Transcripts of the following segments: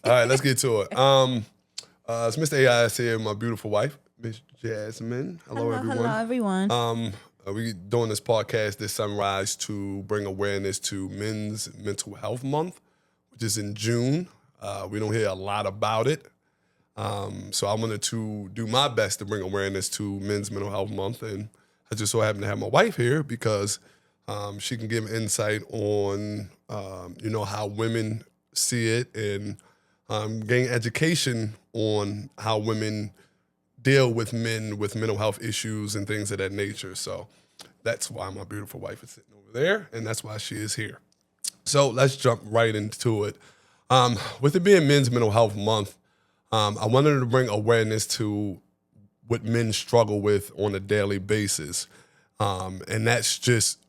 All right, let's get to it. It's Mr. AIS here, my beautiful wife, Miss Jasmine. Hello, everyone. Hello, everyone. We doing this podcast this sunrise to bring awareness to Men's Mental Health Month, which is in June. We don't hear a lot about it. So I wanted to do my best to bring awareness to Men's Mental Health Month. And I just so happen to have my wife here because she can give insight on, how women see it and gain education on how women deal with men with mental health issues and things of that nature. So that's why my beautiful wife is sitting over there, and that's why she is here. So let's jump right into it. With it being Men's Mental Health Month, I wanted to bring awareness to what men struggle with on a daily basis, and that's just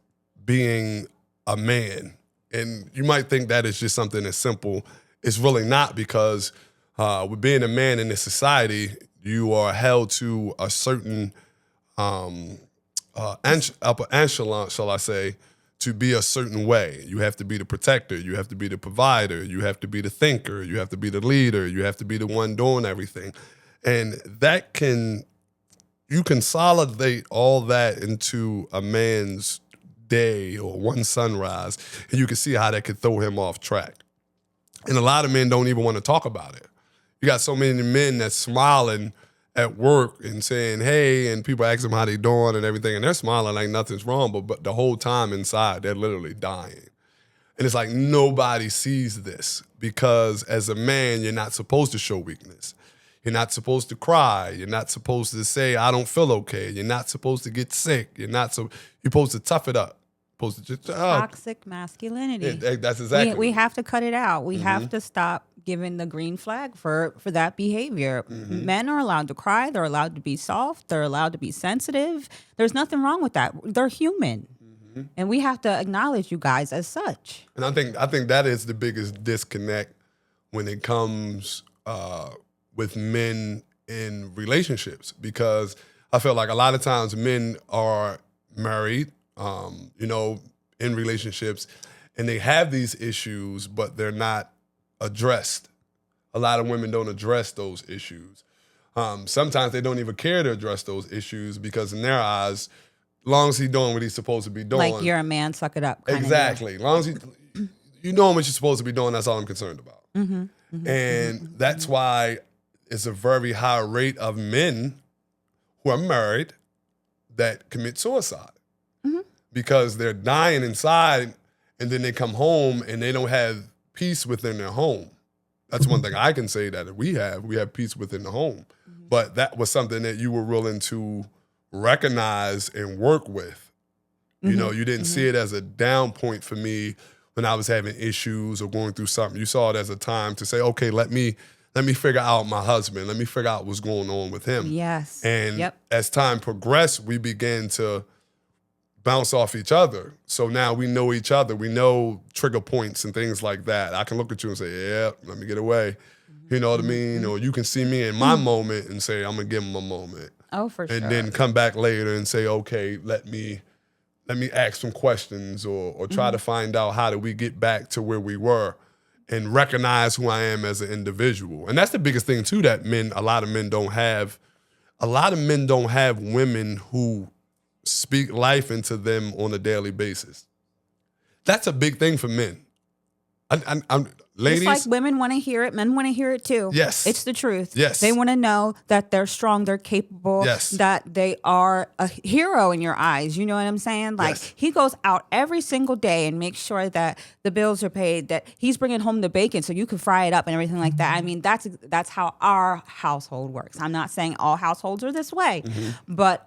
being a man. And you might think that is just something as simple. It's really not, because with being a man in this society, you are held to a certain upper echelon, shall I say, to be a certain way. You have to be the protector. You have to be the provider. You have to be the thinker. You have to be the leader. You have to be the one doing everything. And you consolidate all that into a man's day or one sunrise, and you can see how that could throw him off track. And a lot of men don't even want to talk about it. You got so many men that's smiling at work and saying, hey, and people ask them how they doing and everything, and they're smiling like nothing's wrong, but the whole time inside, they're literally dying. And it's like nobody sees this, because as a man, you're not supposed to show weakness. You're not supposed to cry. You're not supposed to say, I don't feel okay. You're not supposed to get sick. You're supposed to tough it up. Supposed to just Toxic masculinity. That's exactly. We have to cut it out. We have to stop giving the green flag for that behavior. Men are allowed to cry. They're allowed to be soft. They're allowed to be sensitive. There's nothing wrong with that. They're human. And we have to acknowledge you guys as such. And I think that is the biggest disconnect when it comes with men in relationships, because I feel like a lot of times men are married, in relationships, and they have these issues, but they're not addressed. A lot of women don't address those issues. Sometimes they don't even care to address those issues, because in their eyes, as long as he's doing what he's supposed to be doing. Like, you're a man, suck it up. Exactly. As long as you doing what you're supposed to be doing, that's all I'm concerned about. And that's why it's a very high rate of men who are married that commit suicide, because they're dying inside, and then they come home and they don't have peace within their home. That's one thing I can say that we have peace within the home. But that was something that you were willing to recognize and work with. You didn't see it as a down point for me when I was having issues or going through something. You saw it as a time to say, okay, let me figure out my husband. Let me figure out what's going on with him. Yes. And as time progressed, we began to bounce off each other. So now we know each other. We know trigger points and things like that. I can look at you and say, yeah, let me get away. You know what I mean? Or you can see me in my moment and say, I'm going to give him a moment. Oh, for sure. And then come back later and say, okay, let me ask some questions or try to find out how do we get back to where we were, and recognize who I am as an individual. And that's the biggest thing too, that a lot of men don't have. A lot of men don't have women who speak life into them on a daily basis. That's a big thing for men. Ladies, it's like women want to hear it, men want to hear it too. Yes. It's the truth. Yes. They want to know that they're strong, they're capable, yes, that they are a hero in your eyes. You know what I'm saying? Like, yes, he goes out every single day and makes sure that the bills are paid, that he's bringing home the bacon so you can fry it up and everything like that. I mean, that's how our household works. I'm not saying all households are this way, but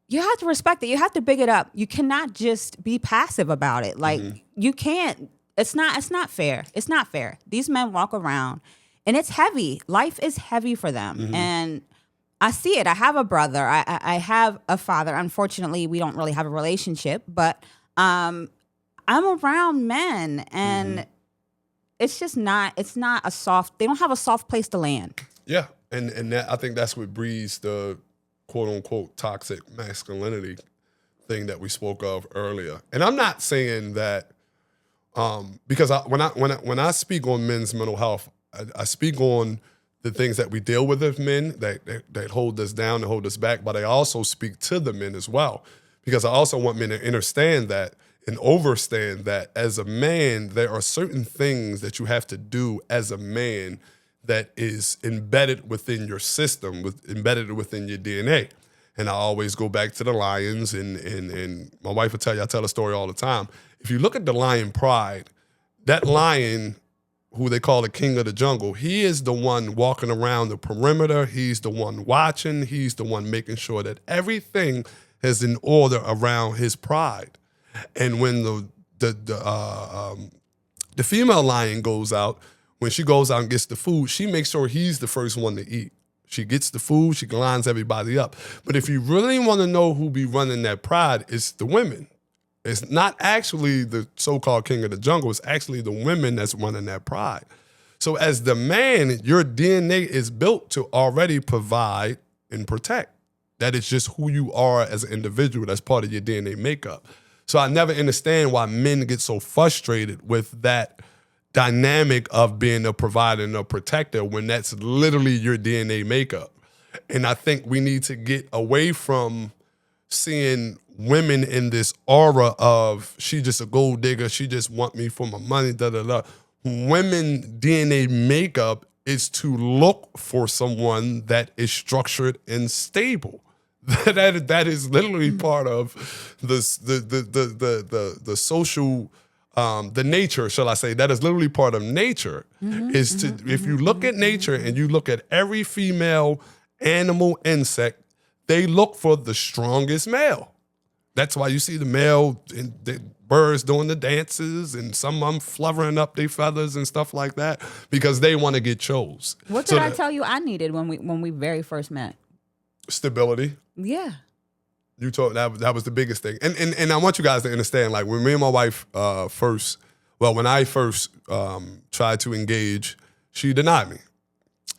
you have to respect it. You have to big it up. You cannot just be passive about it. Like, you can't. It's not fair. It's not fair. These men walk around, and it's heavy. Life is heavy for them. And I see it. I have a brother. I have a father. Unfortunately, we don't really have a relationship, but I'm around men, and it's just not, they don't have a soft place to land. Yeah. And that, I think that's what breeds the quote unquote toxic masculinity thing that we spoke of earlier. And I'm not saying that, because when I speak on men's mental health, I speak on the things that we deal with as men that hold us down and hold us back, but I also speak to the men as well, because I also want men to understand that and overstand that as a man, there are certain things that you have to do as a man that is embedded within your system, embedded within your DNA. And I always go back to the lions, and my wife will tell you, I tell a story all the time. If you look at the lion Pride, that lion, who they call the king of the jungle, he is the one walking around the perimeter. He's the one watching. He's the one making sure that everything is in order around his pride. And when the female lion goes out, when she goes out and gets the food, she makes sure he's the first one to eat. She gets the food, she lines everybody up. But if you really want to know who be running that pride, it's the women. It's not actually the so-called king of the jungle. It's actually the women that's running that pride. So as the man, your DNA is built to already provide and protect. That is just who you are as an individual. That's part of your DNA makeup. So I never understand why men get so frustrated with that dynamic of being a provider and a protector when that's literally your DNA makeup. And I think we need to get away from seeing women in this aura of she just a gold digger, she just want me for my money, da da da. Women DNA makeup is to look for someone that is structured and stable. That is literally part of the social the nature, shall I say, that is literally part of nature. If you look at nature and you look at every female animal, insect, they look for the strongest male. That's why you see the male and the birds doing the dances and some of them fluttering up their feathers and stuff like that because they want to get chose. What did I tell you I needed when we very first met? Stability. Yeah. You told that was the biggest thing. And I want you guys to understand, like when me and my wife when I first tried to engage, she denied me.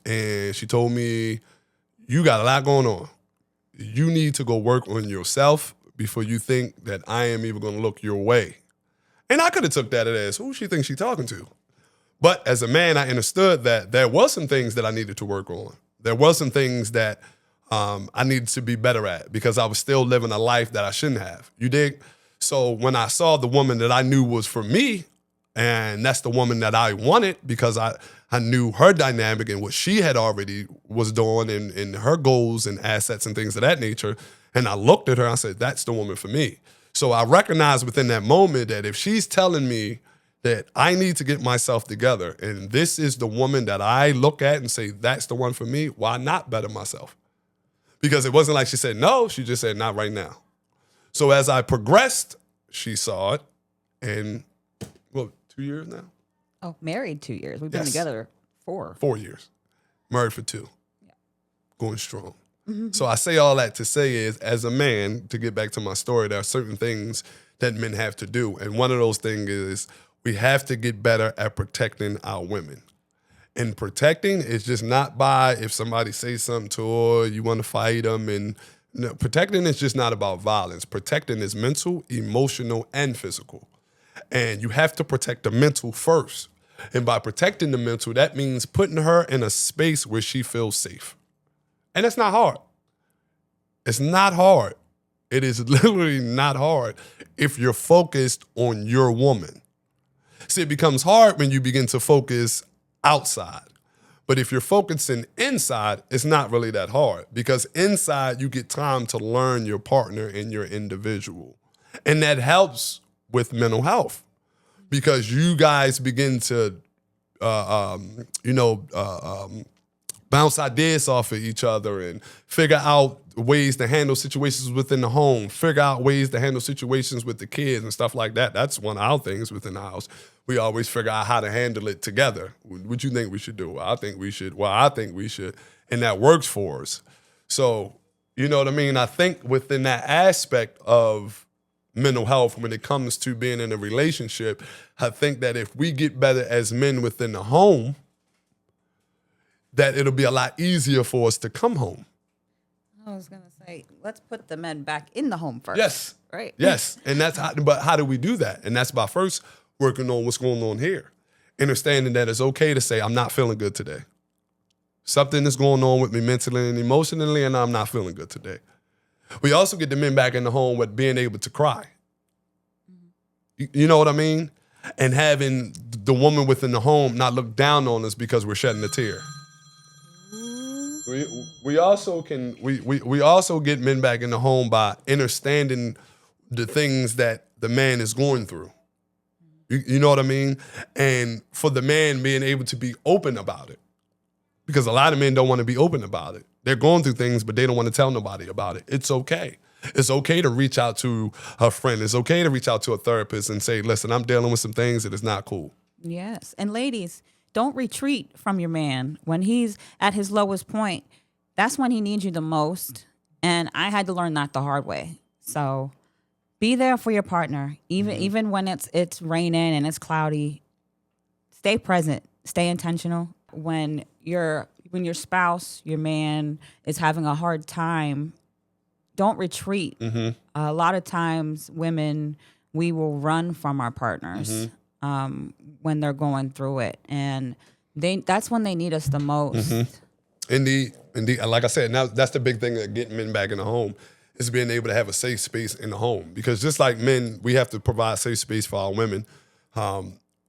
And she told me, you got a lot going on. You need to go work on yourself before you think that I am even going to look your way. And I could have took that as, who she thinks she talking to? But as a man, I understood that there was some things that I needed to work on. There was some things that I needed to be better at because I was still living a life that I shouldn't have. You dig? So when I saw the woman that I knew was for me, and that's the woman that I wanted because I knew her dynamic and what she had already was doing and her goals and assets and things of that nature, and I looked at her, I said, that's the woman for me. So I recognized within that moment that if she's telling me that I need to get myself together and this is the woman that I look at and say, that's the one for me, why not better myself? Because it wasn't like she said no, she just said not right now. So as I progressed, she saw it, and 2 years now? Oh, married 2 years. We've been together 4. 4 years. Married for 2. Yeah. Going strong. Mm-hmm. So I say all that to say is, as a man, to get back to my story, there are certain things that men have to do. And one of those things is we have to get better at protecting our women. And protecting is just not by if somebody says something to her, you want to fight them. And no, protecting is just not about violence. Protecting is mental, emotional, and physical. And you have to protect the mental first. And by protecting the mental, that means putting her in a space where she feels safe. And it's not hard. It's not hard. It is literally not hard if you're focused on your woman. See, it becomes hard when you begin to focus outside. But if you're focusing inside, it's not really that hard because inside you get time to learn your partner and your individual. And that helps with mental health because you guys begin to, bounce ideas off of each other and figure out ways to handle situations within the home, figure out ways to handle situations with the kids and stuff like that. That's one of our things within the house. We always figure out how to handle it together. What you think we should do? Well, I think we should. Well, I think we should. And that works for us. So, you know what I mean? I think within that aspect of mental health, when it comes to being in a relationship, I think that if we get better as men within the home, that it'll be a lot easier for us to come home. I was going to say, let's put the men back in the home first. Yes. Right. Yes. And that's how, but how do we do that? And that's by first working on what's going on here. understanding that it's okay to say, I'm not feeling good today. Something is going on with me mentally and emotionally, and I'm not feeling good today. We also get the men back in the home with being able to cry. You know what I mean? And having the woman within the home not look down on us because we're shedding a tear. We also get men back in the home by understanding the things that the man is going through. You know what I mean? And for the man being able to be open about it. Because a lot of men don't want to be open about it. They're going through things, but they don't want to tell nobody about it. It's okay. It's okay to reach out to a friend. It's okay to reach out to a therapist and say, listen, I'm dealing with some things that is not cool. Yes. And ladies, don't retreat from your man. When he's at his lowest point, that's when he needs you the most. And I had to learn that the hard way. So be there for your partner, even when it's raining and it's cloudy. Stay present. Stay intentional. When your spouse, your man, is having a hard time, don't retreat. A lot of times, women, we will run from our partners when they're going through it, and that's when they need us the most. Indeed, like I said, now that's the big thing of getting men back in the home is being able to have a safe space in the home. Because just like men, we have to provide safe space for our women.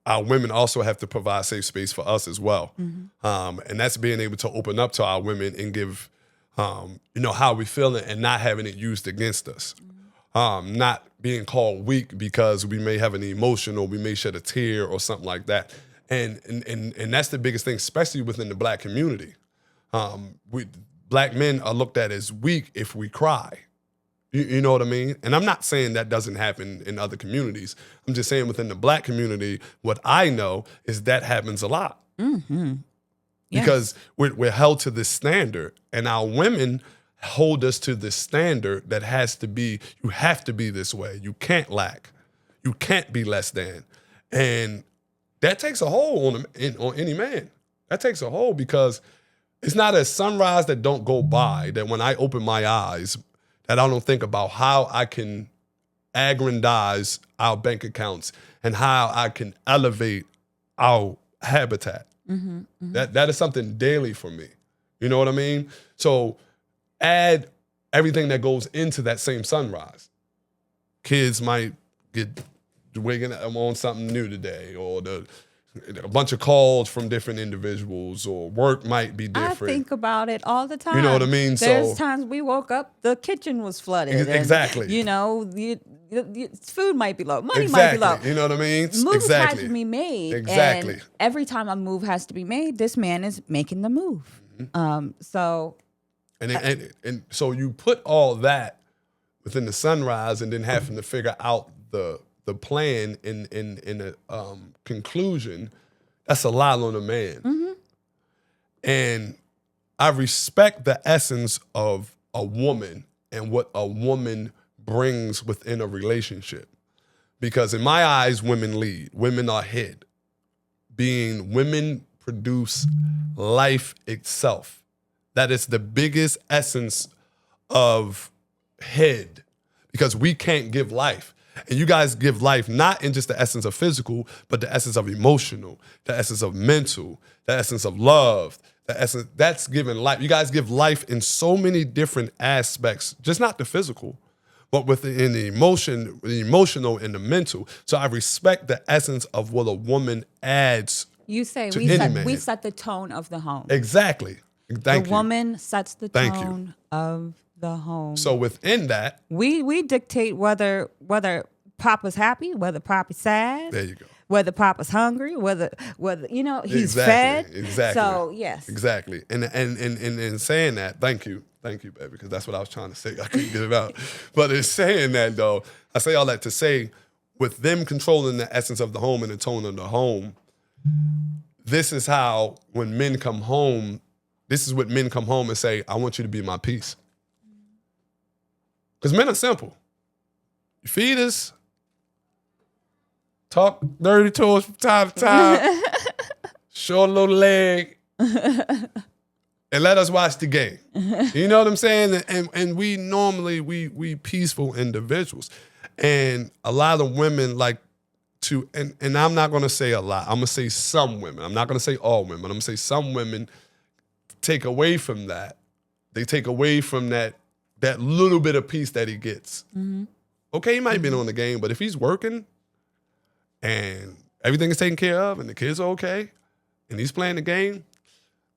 Our women also have to provide safe space for us as well. And that's being able to open up to our women and give, how we feel and not having it used against us. Not being called weak because we may have an emotion or we may shed a tear or something like that. And that's the biggest thing, especially within the Black community. Black men are looked at as weak if we cry. You know what I mean? And I'm not saying that doesn't happen in other communities. I'm just saying within the Black community, what I know is that happens a lot. Yes. Because we're held to this standard, and our women hold us to this standard that has to be, you have to be this way. You can't lack. You can't be less than. And that takes a hold on any man. That takes a hold because it's not a sunrise that don't go by, that when I open my eyes, that I don't think about how I can aggrandize our bank accounts and how I can elevate our habitat. That is something daily for me. You know what I mean? So add everything that goes into that same sunrise. Kids might get waking up on something new today, or a bunch of calls from different individuals, or work might be different. I think about it all the time. You know what I mean? There's times we woke up, the kitchen was flooded. Exactly. And, food might be low. Money Exactly. might be low. You know what I mean? Moves Exactly. have to be made. Exactly. And every time a move has to be made, this man is making the move. So so you put all that within the sunrise, and then having to figure out the plan in a conclusion. That's a lot on a man. And I respect the essence of a woman and what a woman brings within a relationship. Because in my eyes, women lead. Women are head. Women produce life itself. That is the biggest essence of head, because we can't give life. And you guys give life not in just the essence of physical, but the essence of emotional, the essence of mental, the essence of love, the essence that's giving life. You guys give life in so many different aspects, just not the physical, but within the emotional and the mental. So I respect the essence of what a woman adds. you say to we any set, man. we set the tone of the home. Exactly. Thank the you. woman sets the Thank you. tone of the home. So within that, we dictate whether Papa's happy, whether Papa's sad. there you go. Whether Papa's hungry, whether he's Exactly, fed. exactly. So yes, Exactly. And in saying that, thank you, baby, because that's what I was trying to say. I couldn't get it out. But in saying that, though, I say all that to say, with them controlling the essence of the home and the tone of the home, this is how when men come home, this is what men come home and say, I want you to be my peace. Because men are simple. You feed us, talk dirty to us from time to time, show a little leg, and let us watch the game. You know what I'm saying? And we normally, we peaceful individuals. And a lot of women like to, and I'm not going to say a lot. I'm going to say some women. I'm not going to say all women. I'm going to say some women take away from that. They take away from that little bit of peace that he gets. Okay, he might be on the game, but if he's working and everything is taken care of and the kids are okay and he's playing the game,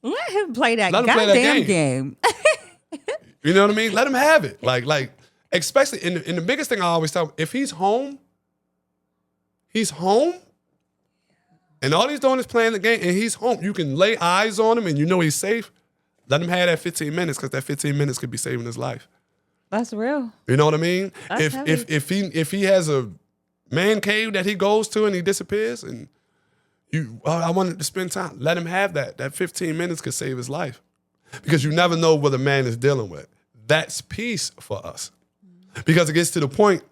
let him play that Let him play that goddamn game. you know what I mean? Let him have it. Like especially in the biggest thing I always tell him, if he's home, and all he's doing is playing the game, and he's home. You can lay eyes on him, and you know he's safe. Let him have that 15 minutes, because that 15 minutes could be saving his life. That's real. You know what I mean? That's If he has a man cave that he goes to and he disappears, and I wanted to spend time, let him have that. That 15 minutes could save his life, because you never know what a man is dealing with. That's peace for us, because it gets to the point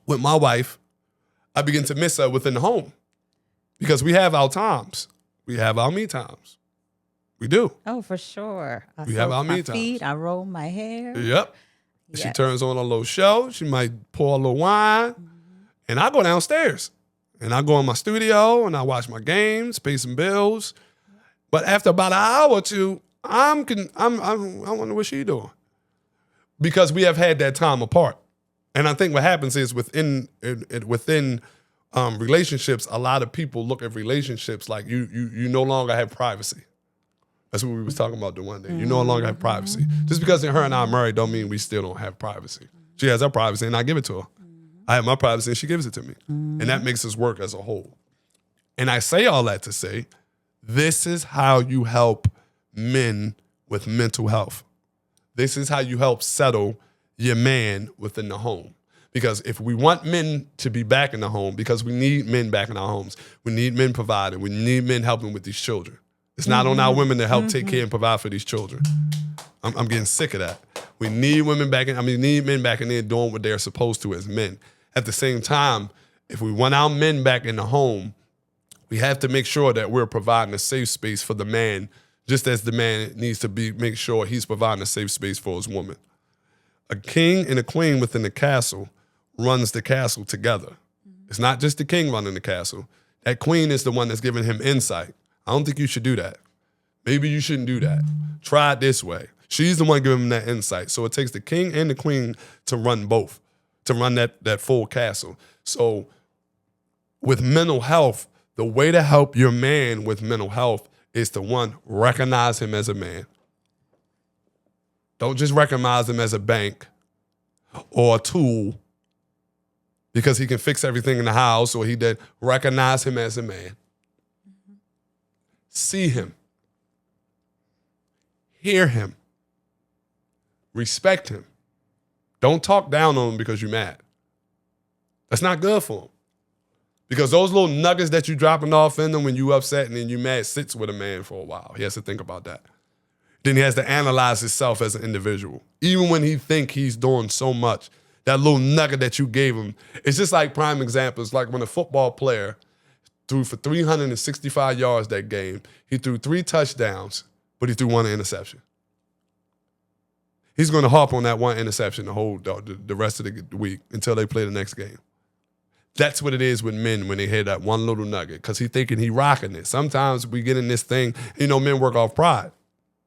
with my wife, I begin to miss her within the home, because we have our times, we have our me times, we do. Oh, for sure. We have our me my times. feet. I roll my hair. Yep. Yes. She turns on a little show. She might pour a little wine. And I go downstairs. And I go in my studio and I watch my games, pay some bills. But after about an hour or two, I wonder what she's doing. Because we have had that time apart. And I think what happens is within relationships, a lot of people look at relationships like you no longer have privacy. That's what we was talking about the one day. You no longer have privacy. Just because her and I are married don't mean we still don't have privacy. She has her privacy and I give it to her. I have my privacy and she gives it to me. And that makes us work as a whole. And I say all that to say, this is how you help men with mental health. This is how you help settle your man within the home. Because if we want men to be back in the home, because we need men back in our homes, we need men providing, we need men helping with these children. It's not on our women to help take care and provide for these children. I'm getting sick of that. We need women back in, need men back in there doing what they're supposed to as men. At the same time, if we want our men back in the home, we have to make sure that we're providing a safe space for the man, just as the man needs to make sure he's providing a safe space for his woman. A king and a queen within the castle runs the castle together. It's not just the king running the castle. That queen is the one that's giving him insight. I don't think you should do that. Maybe you shouldn't do that. Try it this way. She's the one giving him that insight. So it takes the king and the queen to run both, to run that full castle. So with mental health, the way to help your man with mental health is to, one, recognize him as a man. Don't just recognize him as a bank or a tool because he can fix everything in the house, or he did. Recognize him as a man. See him. Hear him. Respect him. Don't talk down on him because you're mad. That's not good for him. Because those little nuggets that you're dropping off in them when you upset and then you mad sits with a man for a while. He has to think about that. Then he has to analyze himself as an individual. Even when he think he's doing so much, that little nugget that you gave him, it's just like prime examples, like when a football player threw for 365 yards that game. He threw 3 touchdowns, but he threw 1 interception. He's going to harp on that 1 interception the rest of the week until they play the next game. That's what it is with men when they hear that one little nugget, because he's thinking he rocking it. Sometimes we get in this thing, men work off pride.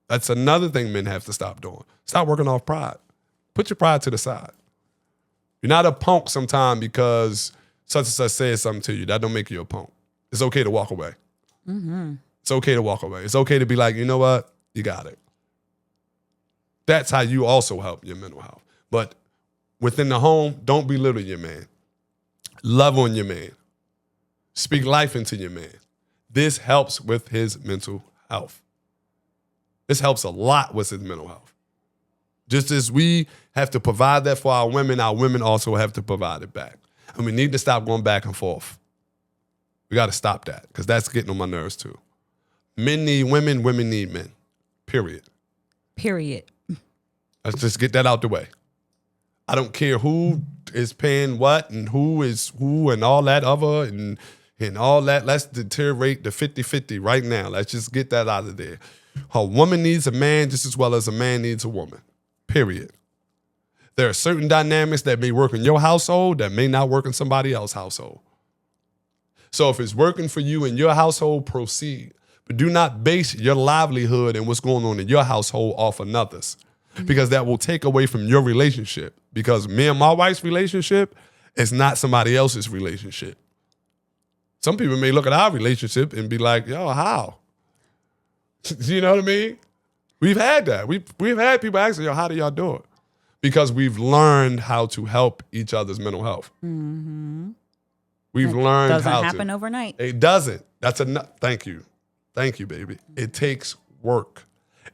That's another thing men have to stop doing. Stop working off pride. Put your pride to the side. You're not a punk sometime because such and such says something to you. That don't make you a punk. It's okay to walk away. It's okay to walk away. It's okay to be like, you know what? You got it. That's how you also help your mental health. But within the home, don't belittle your man. Love on your man. Speak life into your man. This helps with his mental health. This helps a lot with his mental health. Just as we have to provide that for our women also have to provide it back. And we need to stop going back and forth. We got to stop that, because that's getting on my nerves too. Men need women, women need men. Period. Let's just get that out the way. I don't care who is paying what and who is who and all that other and all that. Let's deteriorate the 50-50 right now. Let's just get that out of there. A woman needs a man just as well as a man needs a woman. Period. There are certain dynamics that may work in your household that may not work in somebody else's household. So if it's working for you in your household, proceed. But do not base your livelihood and what's going on in your household off another's, because that will take away from your relationship. Because me and my wife's relationship is not somebody else's relationship. Some people may look at our relationship and be like, yo, how? You know what I mean? We've had that. We've had people asking, yo, how do y'all do it? Because we've learned how to help each other's mental health. Mm-hmm. We've learned Doesn't how happen to. overnight. It doesn't. That's enough. Thank you. Thank you, baby. It takes work.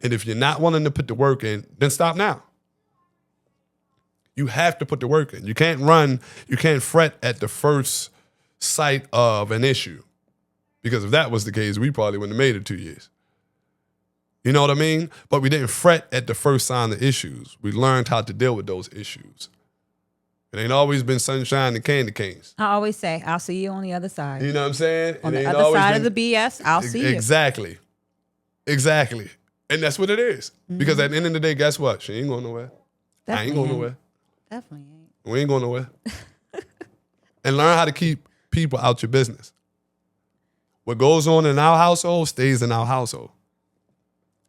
And if you're not willing to put the work in, then stop now. You have to put the work in. You can't run, you can't fret at the first sight of an issue. Because if that was the case, we probably wouldn't have made it 2 years. You know what I mean? But we didn't fret at the first sign of issues. We learned how to deal with those issues. It ain't always been sunshine and candy canes. I always say, I'll see you on the other side. You know what I'm saying? On It the ain't other always side been- of the BS, I'll see you. Exactly. Exactly. And that's what it is. Because at the end of the day, guess what? She ain't going nowhere. I ain't going nowhere. Definitely ain't. We ain't going nowhere. And learn how to keep people out your business. What goes on in our household stays in our household.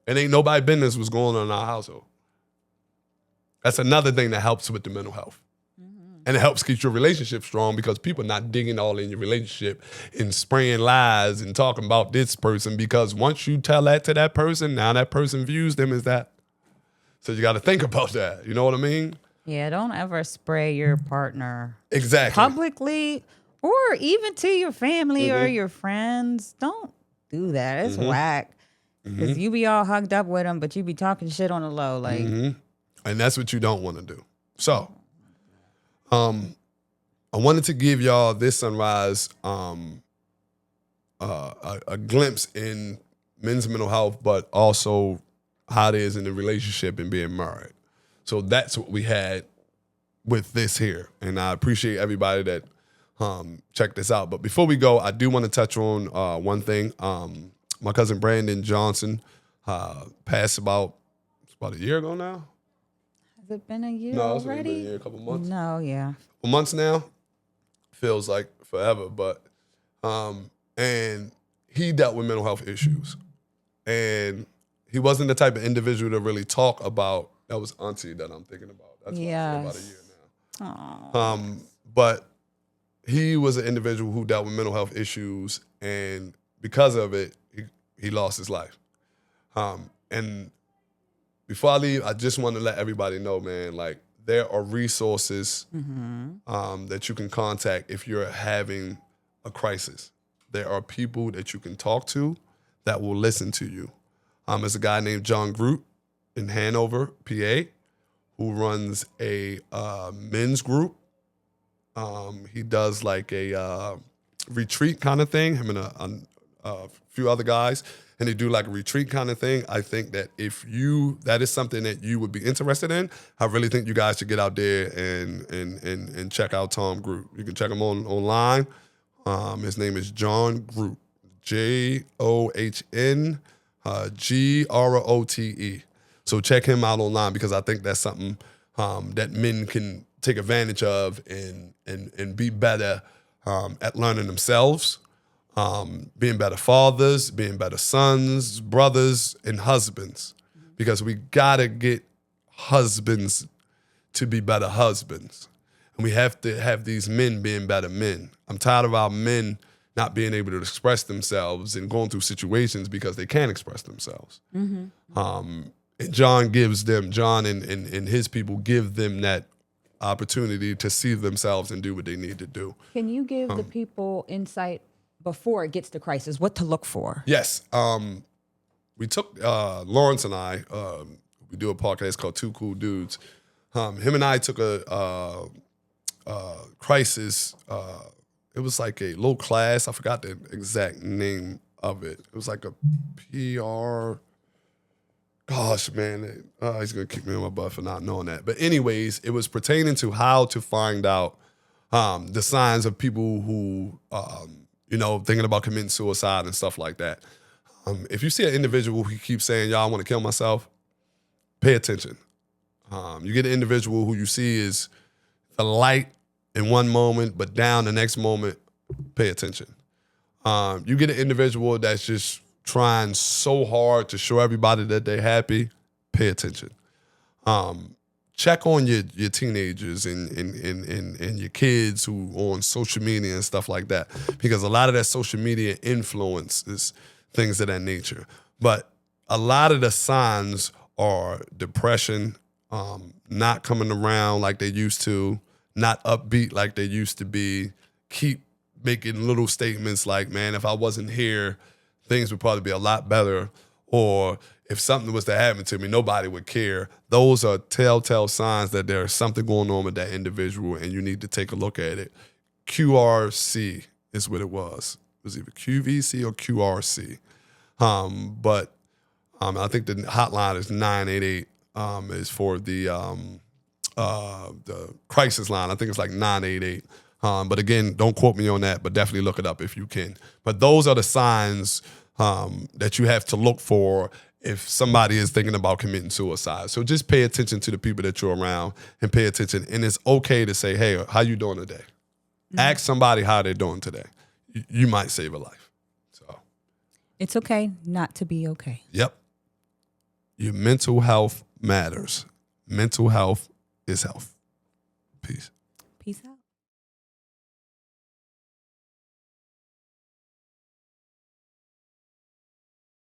It ain't nobody business what's going on in our household. That's another thing that helps with the mental health. And it helps keep your relationship strong because people are not digging all in your relationship and spraying lies and talking about this person, because once you tell that to that person, now that person views them as that. So you got to think about that. You know what I mean? Yeah, don't ever spray your partner Exactly. publicly or even to your family or your friends. Don't do that. It's whack. Because you be all hugged up with them, but you be talking shit on the low. Like, And that's what you don't want to do. So, I wanted to give y'all this sunrise a glimpse in men's mental health, but also how it is in the relationship and being married. So that's what we had with this here. And I appreciate everybody that checked this out. But before we go, I do want to touch on one thing. My cousin Brandon Johnson passed about a year ago now. has it been a year No, it's only already? been a year, a couple months. No, yeah. Couple months now. Feels like forever, but and he dealt with mental health issues. And he wasn't the type of individual to really talk about. That was Auntie that I'm thinking about. That's why I feel about a year now. Aw. But he was an individual who dealt with mental health issues, and because of it, he lost his life. And before I leave, I just want to let everybody know, man, like there are resources that you can contact if you're having a crisis. There are people that you can talk to that will listen to you. There's a guy named John Groot in Hanover, PA, who runs a men's group. He does like a retreat kind of thing, him and a few other guys, and they do like a retreat kind of thing. I think that if that is something that you would be interested in, I really think you guys should get out there and check out Tom Groot. You can check him online. His name is John Groot, JOHN GROTE. So check him out online, because I think that's something that men can take advantage of and be better at learning themselves, being better fathers, being better sons, brothers, and husbands. Because we gotta get husbands to be better husbands. And we have to have these men being better men. I'm tired of our men not being able to express themselves and going through situations because they can't express themselves. And John and his people give them that opportunity to see themselves and do what they need to do. Can you give the people insight before it gets to crisis, what to look for? Yes. We took, Lawrence and I, we do a podcast called Two Cool Dudes. Him and I took a crisis. It was like a little class. I forgot the exact name of it. It was like a PR. Gosh, man, he's gonna kick me in my butt for not knowing that. But anyways, it was pertaining to how to find out the signs of people who, thinking about committing suicide and stuff like that. If you see an individual who keeps saying, "Y'all, I want to kill myself," pay attention. You get an individual who you see is the light in one moment, but down the next moment, pay attention. You get an individual that's just trying so hard to show everybody that they're happy, pay attention. Check on your teenagers and your kids who on social media and stuff like that, because a lot of that social media influences things of that nature. But a lot of the signs are depression, not coming around like they used to, not upbeat like they used to be, keep making little statements like, man, if I wasn't here, things would probably be a lot better, or if something was to happen to me, nobody would care. Those are telltale signs that there's something going on with that individual, and you need to take a look at it. QRC is what it was. It was either QVC or QRC. But I think the hotline is 988. Is for the crisis line. I think it's like 988. But again, don't quote me on that, but definitely look it up if you can. But those are the signs that you have to look for if somebody is thinking about committing suicide. So just pay attention to the people that you're around and pay attention. And it's okay to say, hey, how you doing today? Mm-hmm. Ask somebody how they're doing today. You might save a life. So it's okay not to be okay. Yep. Your mental health matters. Mental health is health. Peace. Peace out.